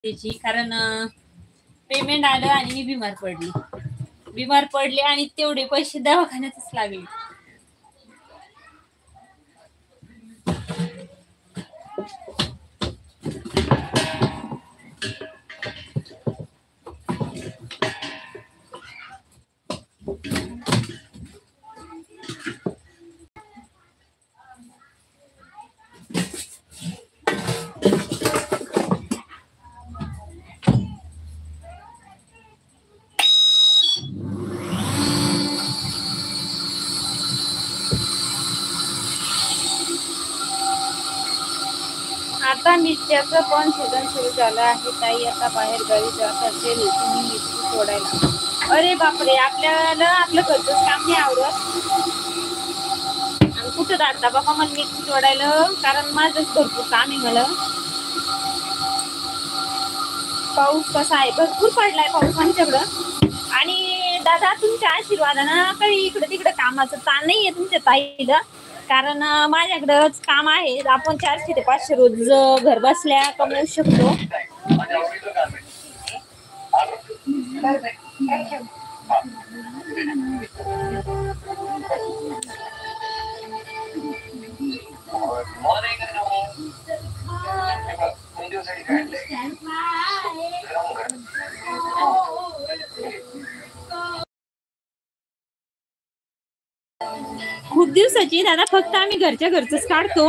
त्याची कारण पेमेंट आलं आणि मी बिमार पडले आणि तेवढे पैसे दवाखान्यातच लागले. आता मिरच्याचं पण सीझन सुरू झालं आहे. ताई आता बाहेर गावी जात असेल तुम्ही मिरची तोडायला. अरे बापरे, आपल्याला आपलं घरचंच काम नाही आवडत आणि कुठं जाता बाबा मला मिरची तोडायला, कारण माझंच भरपूर काम आहे. मला पाऊस कसा आहे, भरपूर पडलाय पाऊस आमच्याकडं. आणि दादा तुमच्या आशीर्वादानं काही इकडे तिकडे कामाचं ताण नाहीये तुमच्या ताईला, कारण माझ्याकडंच काम आहे. आपण 400 ते 500 रोज घर बसल्या कमवू शकतो. खूप दिवसाची दादा, फक्त आम्ही घरच्या घरचंच काढतो.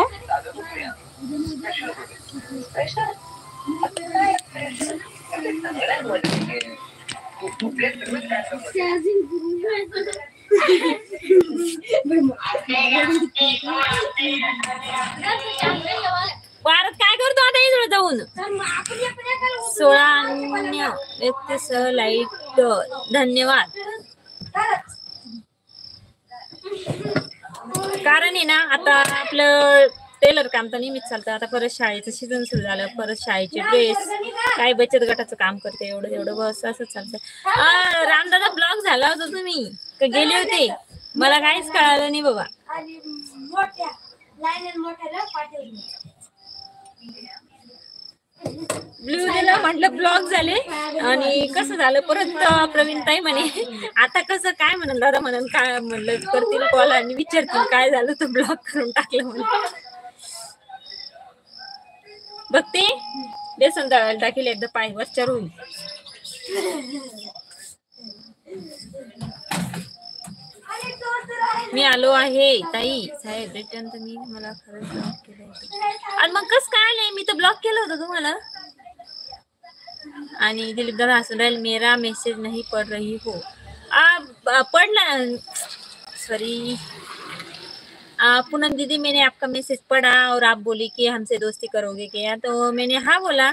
भारत काय करतो आता इकडे जाऊन? 16 व्यक्तीसह लाईट, धन्यवाद. कारण आहे ना, आता आपलं टेलर काम तर नेहमीच चालतं. आता परत शाळेचं सीझन सुरू झालं, परत शाळेचे ड्रेस, काय बचत गटाचं काम करते, एवढं बस असंच चालतं. रामदादा ब्लॉग झाला होता, तुम्ही का गेले होते? मला काहीच कळालं नाही बाबा. ब्लू दिला म्हटलं ब्लॉग झाले आणि कसं झालं, परत प्रवीण ताई म्हणे आता कसं काय म्हणून दादा म्हणून काय म्हणलं करतील कॉल आणि विचारतील काय झालं, तर ब्लॉग करून टाकलं म्हणून. बघते बेसन दळायला टाकेल एकदा, पाय वरच्या होईल. मी आलो आहे ताई साहेब, रिटर्न तर मी मला खरंच ब्लॉक केलं. आणि मग कसं काय आलंय? मी तर ब्लॉक केलं होतं तुम्हाला. आणि दिलीप दादा हसून राहील, मेरा मैसेज नहीं पढ़ रही हो. पढ़ना, सॉरी पूनम दीदी, मैंने आपका मैसेज पढ़ा और आप बोली कि हमसे दोस्ती करोगे क्या, तो मैंने हाँ बोला.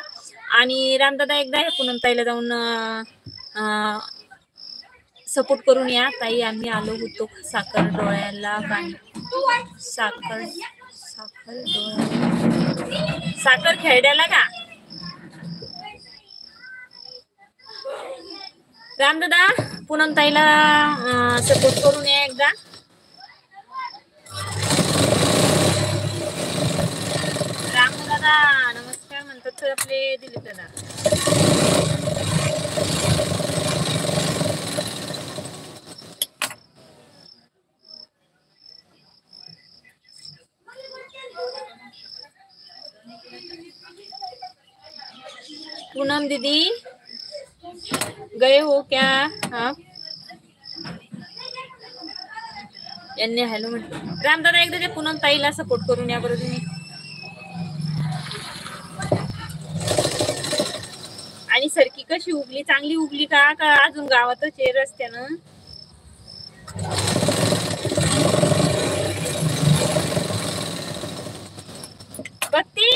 आणि रामदादा एकदा पूनम ताईला जाऊन सपोर्ट करून या ताई. आम्ही आलो होतो साखर डोळ्याला, साखर खेळड्याला का रामदादा? पूनम ताईला सपोर्ट करून या एकदा. रामदादा नमस्कार म्हणतात आपले दिलीप दादा. पूनम दीदी गए हो क्या आप? यांनी हॅलो म्हटलं. रामदादा एकदा ते पूनम ताईला सपोर्ट करून या बरं तुम्ही. आणि सरकी कशी उगली? चांगली उगली का अजून गावातच आहे रस्त्यानं? बघते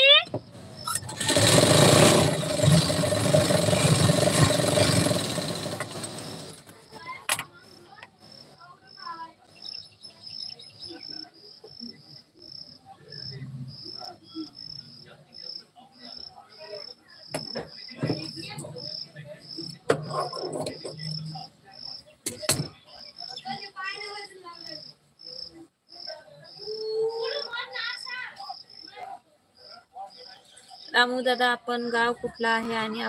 रामू दादा, आपण गाव कुठला आहे आणि